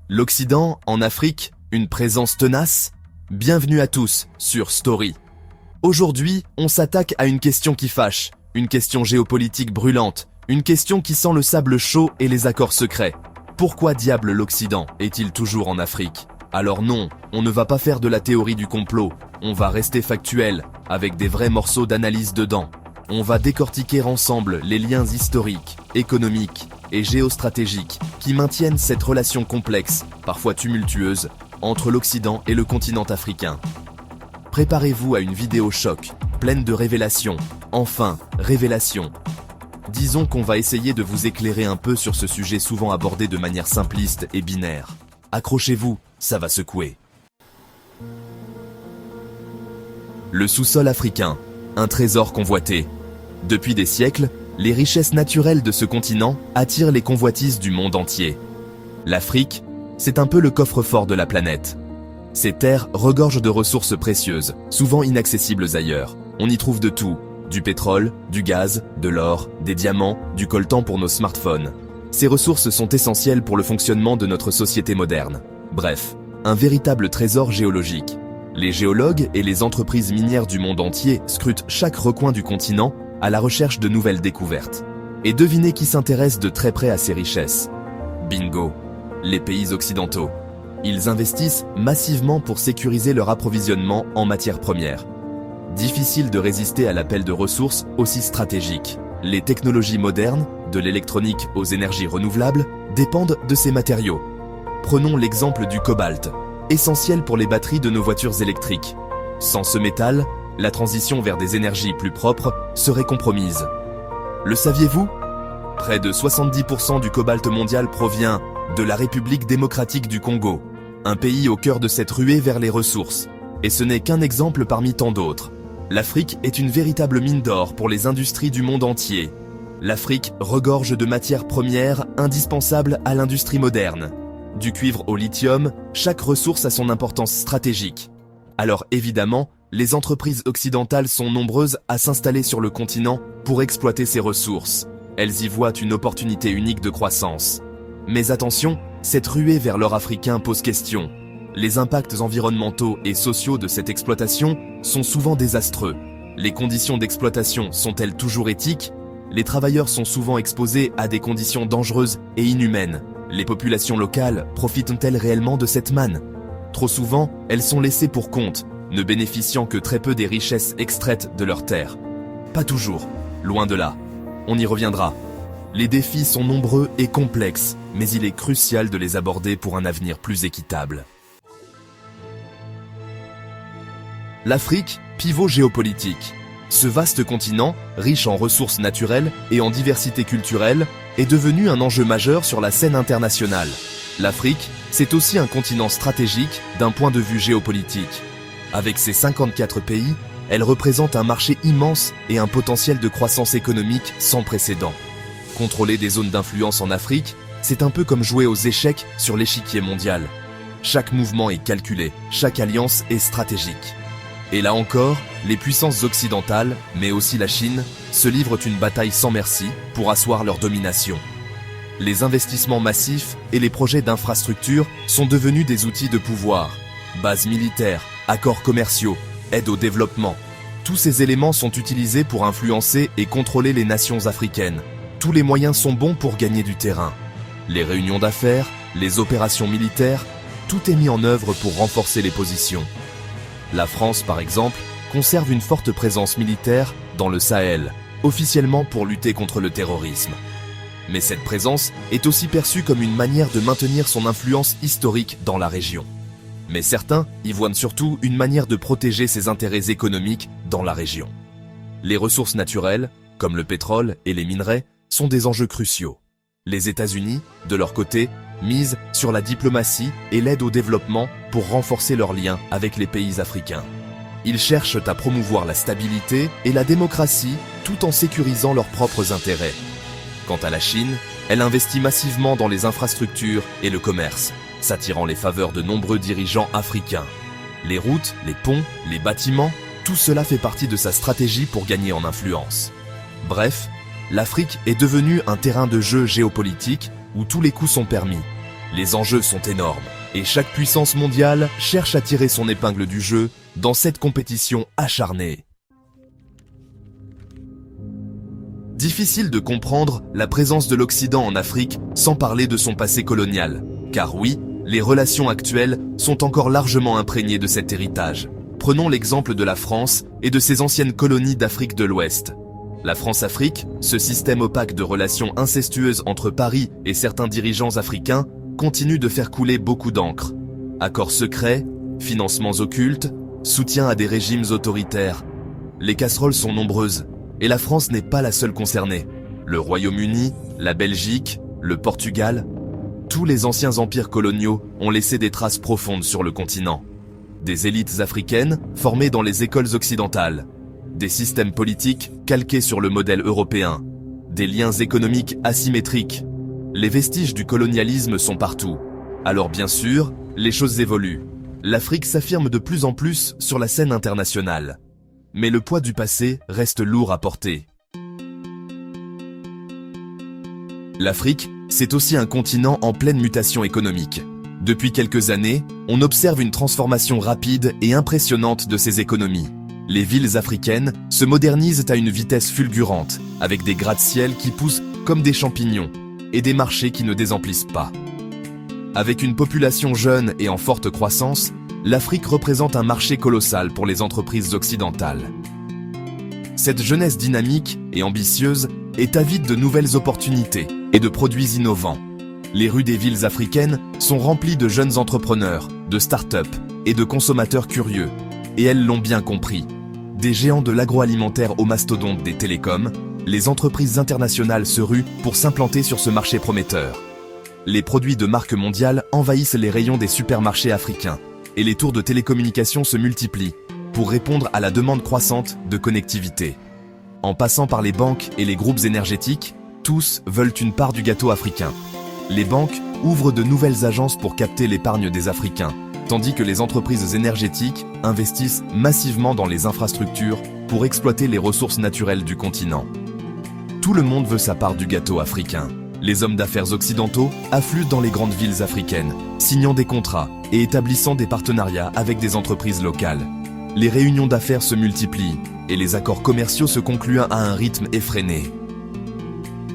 L'Occident, en Afrique, une présence tenace? Bienvenue à tous sur Story. Aujourd'hui, on s'attaque à une question qui fâche, une question géopolitique brûlante, une question qui sent le sable chaud et les accords secrets. Pourquoi diable l'Occident est-il toujours en Afrique? Alors non, on ne va pas faire de la théorie du complot, on va rester factuel, avec des vrais morceaux d'analyse dedans. On va décortiquer ensemble les liens historiques, économiques et géostratégiques qui maintiennent cette relation complexe, parfois tumultueuse, entre l'Occident et le continent africain. Préparez-vous à une vidéo choc, pleine de révélations. Enfin, révélations. Disons qu'on va essayer de vous éclairer un peu sur ce sujet souvent abordé de manière simpliste et binaire. Accrochez-vous, ça va secouer. Le sous-sol africain, un trésor convoité. Depuis des siècles, les richesses naturelles de ce continent attirent les convoitises du monde entier. L'Afrique, c'est un peu le coffre-fort de la planète. Ces terres regorgent de ressources précieuses, souvent inaccessibles ailleurs. On y trouve de tout, du pétrole, du gaz, de l'or, des diamants, du coltan pour nos smartphones. Ces ressources sont essentielles pour le fonctionnement de notre société moderne. Bref, un véritable trésor géologique. Les géologues et les entreprises minières du monde entier scrutent chaque recoin du continent à la recherche de nouvelles découvertes. Et devinez qui s'intéresse de très près à ces richesses. Bingo, les pays occidentaux. Ils investissent massivement pour sécuriser leur approvisionnement en matières premières. Difficile de résister à l'appel de ressources aussi stratégiques. Les technologies modernes, de l'électronique aux énergies renouvelables, dépendent de ces matériaux. Prenons l'exemple du cobalt, essentiel pour les batteries de nos voitures électriques. Sans ce métal, la transition vers des énergies plus propres serait compromise. Le saviez-vous? Près de 70% du cobalt mondial provient de la République démocratique du Congo, un pays au cœur de cette ruée vers les ressources. Et ce n'est qu'un exemple parmi tant d'autres. L'Afrique est une véritable mine d'or pour les industries du monde entier. L'Afrique regorge de matières premières indispensables à l'industrie moderne. Du cuivre au lithium, chaque ressource a son importance stratégique. Alors évidemment, les entreprises occidentales sont nombreuses à s'installer sur le continent pour exploiter ces ressources. Elles y voient une opportunité unique de croissance. Mais attention, cette ruée vers l'or africain pose question. Les impacts environnementaux et sociaux de cette exploitation sont souvent désastreux. Les conditions d'exploitation sont-elles toujours éthiques? Les travailleurs sont souvent exposés à des conditions dangereuses et inhumaines. Les populations locales profitent-elles réellement de cette manne? Trop souvent, elles sont laissées pour compte, ne bénéficiant que très peu des richesses extraites de leurs terres. Pas toujours, loin de là. On y reviendra. Les défis sont nombreux et complexes, mais il est crucial de les aborder pour un avenir plus équitable. L'Afrique, pivot géopolitique. Ce vaste continent, riche en ressources naturelles et en diversité culturelle, est devenu un enjeu majeur sur la scène internationale. L'Afrique, c'est aussi un continent stratégique d'un point de vue géopolitique. Avec ses 54 pays, elle représente un marché immense et un potentiel de croissance économique sans précédent. Contrôler des zones d'influence en Afrique, c'est un peu comme jouer aux échecs sur l'échiquier mondial. Chaque mouvement est calculé, chaque alliance est stratégique. Et là encore, les puissances occidentales, mais aussi la Chine, se livrent une bataille sans merci pour asseoir leur domination. Les investissements massifs et les projets d'infrastructures sont devenus des outils de pouvoir. Bases militaires, accords commerciaux, aide au développement. Tous ces éléments sont utilisés pour influencer et contrôler les nations africaines. Tous les moyens sont bons pour gagner du terrain. Les réunions d'affaires, les opérations militaires, tout est mis en œuvre pour renforcer les positions. La France, par exemple, conserve une forte présence militaire dans le Sahel, officiellement pour lutter contre le terrorisme. Mais cette présence est aussi perçue comme une manière de maintenir son influence historique dans la région. Mais certains y voient surtout une manière de protéger ses intérêts économiques dans la région. Les ressources naturelles, comme le pétrole et les minerais, sont des enjeux cruciaux. Les États-Unis, de leur côté, misent sur la diplomatie et l'aide au développement pour renforcer leurs liens avec les pays africains. Ils cherchent à promouvoir la stabilité et la démocratie tout en sécurisant leurs propres intérêts. Quant à la Chine, elle investit massivement dans les infrastructures et le commerce, s'attirant les faveurs de nombreux dirigeants africains. Les routes, les ponts, les bâtiments, tout cela fait partie de sa stratégie pour gagner en influence. Bref, l'Afrique est devenue un terrain de jeu géopolitique où tous les coups sont permis. Les enjeux sont énormes, et chaque puissance mondiale cherche à tirer son épingle du jeu dans cette compétition acharnée. Difficile de comprendre la présence de l'Occident en Afrique sans parler de son passé colonial, car oui, les relations actuelles sont encore largement imprégnées de cet héritage. Prenons l'exemple de la France et de ses anciennes colonies d'Afrique de l'Ouest. La France-Afrique, ce système opaque de relations incestueuses entre Paris et certains dirigeants africains, continue de faire couler beaucoup d'encre. Accords secrets, financements occultes, soutien à des régimes autoritaires. Les casseroles sont nombreuses, et la France n'est pas la seule concernée. Le Royaume-Uni, la Belgique, le Portugal, tous les anciens empires coloniaux ont laissé des traces profondes sur le continent. Des élites africaines formées dans les écoles occidentales, des systèmes politiques calqués sur le modèle européen, des liens économiques asymétriques. Les vestiges du colonialisme sont partout. Alors bien sûr, les choses évoluent. L'Afrique s'affirme de plus en plus sur la scène internationale. Mais le poids du passé reste lourd à porter. L'Afrique, c'est aussi un continent en pleine mutation économique. Depuis quelques années, on observe une transformation rapide et impressionnante de ses économies. Les villes africaines se modernisent à une vitesse fulgurante, avec des gratte-ciel qui poussent comme des champignons, et des marchés qui ne désemplissent pas. Avec une population jeune et en forte croissance, l'Afrique représente un marché colossal pour les entreprises occidentales. Cette jeunesse dynamique et ambitieuse est avide de nouvelles opportunités et de produits innovants. Les rues des villes africaines sont remplies de jeunes entrepreneurs, de start-up et de consommateurs curieux. Et elles l'ont bien compris. Des géants de l'agroalimentaire aux mastodontes des télécoms, les entreprises internationales se ruent pour s'implanter sur ce marché prometteur. Les produits de marque mondiale envahissent les rayons des supermarchés africains. Et les tours de télécommunications se multiplient pour répondre à la demande croissante de connectivité. En passant par les banques et les groupes énergétiques, tous veulent une part du gâteau africain. Les banques ouvrent de nouvelles agences pour capter l'épargne des Africains, tandis que les entreprises énergétiques investissent massivement dans les infrastructures pour exploiter les ressources naturelles du continent. Tout le monde veut sa part du gâteau africain. Les hommes d'affaires occidentaux affluent dans les grandes villes africaines, signant des contrats et établissant des partenariats avec des entreprises locales. Les réunions d'affaires se multiplient et les accords commerciaux se concluent à un rythme effréné.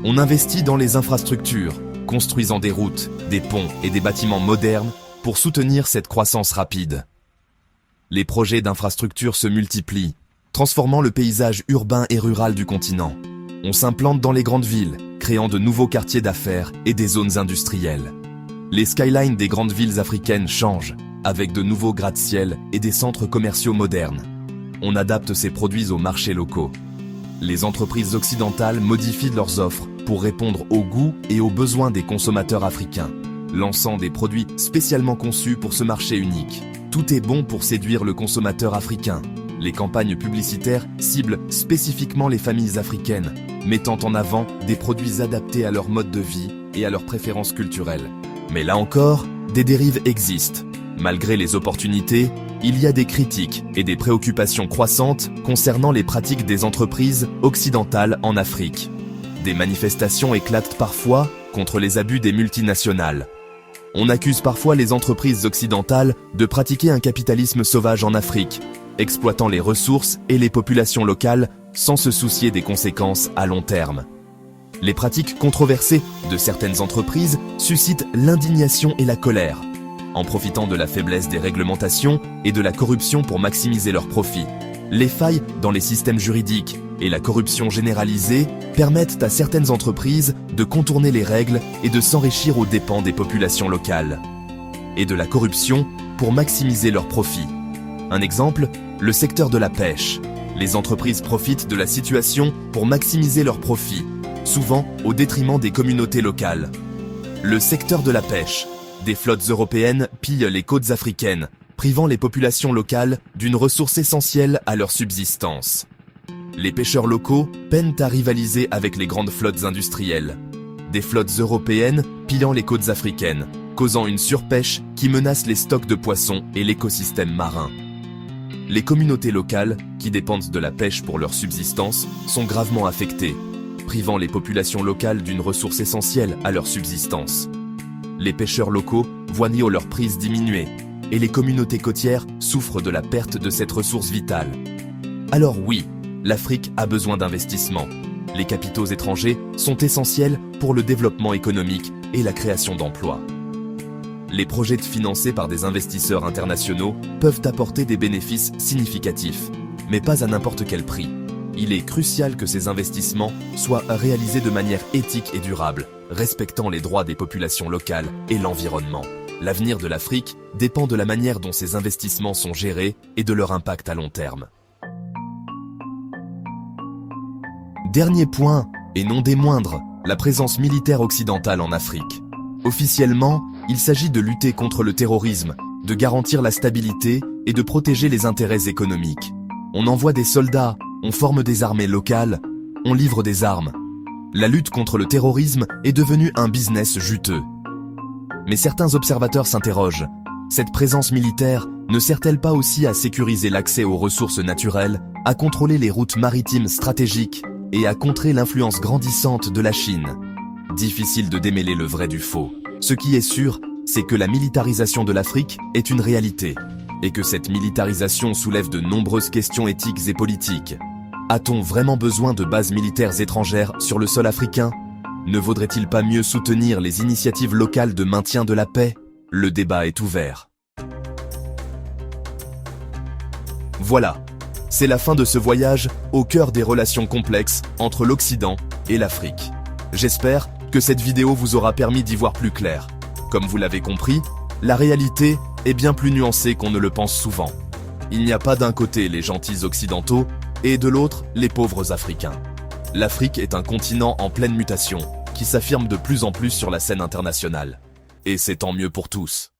On investit dans les infrastructures, construisant des routes, des ponts et des bâtiments modernes pour soutenir cette croissance rapide. Les projets d'infrastructures se multiplient, transformant le paysage urbain et rural du continent. On s'implante dans les grandes villes, créant de nouveaux quartiers d'affaires et des zones industrielles. Les skylines des grandes villes africaines changent, avec de nouveaux gratte-ciel et des centres commerciaux modernes. On adapte ces produits aux marchés locaux. Les entreprises occidentales modifient leurs offres pour répondre aux goûts et aux besoins des consommateurs africains, lançant des produits spécialement conçus pour ce marché unique. Tout est bon pour séduire le consommateur africain. Les campagnes publicitaires ciblent spécifiquement les familles africaines, mettant en avant des produits adaptés à leur mode de vie et à leurs préférences culturelles. Mais là encore, des dérives existent. Malgré les opportunités, il y a des critiques et des préoccupations croissantes concernant les pratiques des entreprises occidentales en Afrique. Des manifestations éclatent parfois contre les abus des multinationales. On accuse parfois les entreprises occidentales de pratiquer un capitalisme sauvage en Afrique, exploitant les ressources et les populations locales sans se soucier des conséquences à long terme. Les pratiques controversées de certaines entreprises suscitent l'indignation et la colère, en profitant de la faiblesse des réglementations et de la corruption pour maximiser leurs profits. Les failles dans les systèmes juridiques et la corruption généralisée permettent à certaines entreprises de contourner les règles et de s'enrichir aux dépens des populations locales. Et de la corruption pour maximiser leurs profits. Un exemple, le secteur de la pêche. Les entreprises profitent de la situation pour maximiser leurs profits, souvent au détriment des communautés locales. Le secteur de la pêche. Des flottes européennes pillent les côtes africaines, privant les populations locales d'une ressource essentielle à leur subsistance. Les pêcheurs locaux peinent à rivaliser avec les grandes flottes industrielles. Des flottes européennes pillant les côtes africaines, causant une surpêche qui menace les stocks de poissons et l'écosystème marin. Les communautés locales, qui dépendent de la pêche pour leur subsistance, sont gravement affectées, privant les populations locales d'une ressource essentielle à leur subsistance. Les pêcheurs locaux voient leurs prises diminuer, et les communautés côtières souffrent de la perte de cette ressource vitale. Alors oui, l'Afrique a besoin d'investissements. Les capitaux étrangers sont essentiels pour le développement économique et la création d'emplois. Les projets financés par des investisseurs internationaux peuvent apporter des bénéfices significatifs, mais pas à n'importe quel prix. Il est crucial que ces investissements soient réalisés de manière éthique et durable, respectant les droits des populations locales et l'environnement. L'avenir de l'Afrique dépend de la manière dont ces investissements sont gérés et de leur impact à long terme. Dernier point, et non des moindres, la présence militaire occidentale en Afrique. Officiellement, il s'agit de lutter contre le terrorisme, de garantir la stabilité et de protéger les intérêts économiques. On envoie des soldats, on forme des armées locales, on livre des armes. La lutte contre le terrorisme est devenue un business juteux. Mais certains observateurs s'interrogent. Cette présence militaire ne sert-elle pas aussi à sécuriser l'accès aux ressources naturelles, à contrôler les routes maritimes stratégiques et à contrer l'influence grandissante de la Chine? Difficile de démêler le vrai du faux. Ce qui est sûr, c'est que la militarisation de l'Afrique est une réalité, et que cette militarisation soulève de nombreuses questions éthiques et politiques. A-t-on vraiment besoin de bases militaires étrangères sur le sol africain? Ne vaudrait-il pas mieux soutenir les initiatives locales de maintien de la paix? Le débat est ouvert. Voilà, c'est la fin de ce voyage au cœur des relations complexes entre l'Occident et l'Afrique. J'espère que cette vidéo vous aura permis d'y voir plus clair. Comme vous l'avez compris, la réalité est bien plus nuancée qu'on ne le pense souvent. Il n'y a pas d'un côté les gentils occidentaux et de l'autre les pauvres Africains. L'Afrique est un continent en pleine mutation qui s'affirme de plus en plus sur la scène internationale. Et c'est tant mieux pour tous.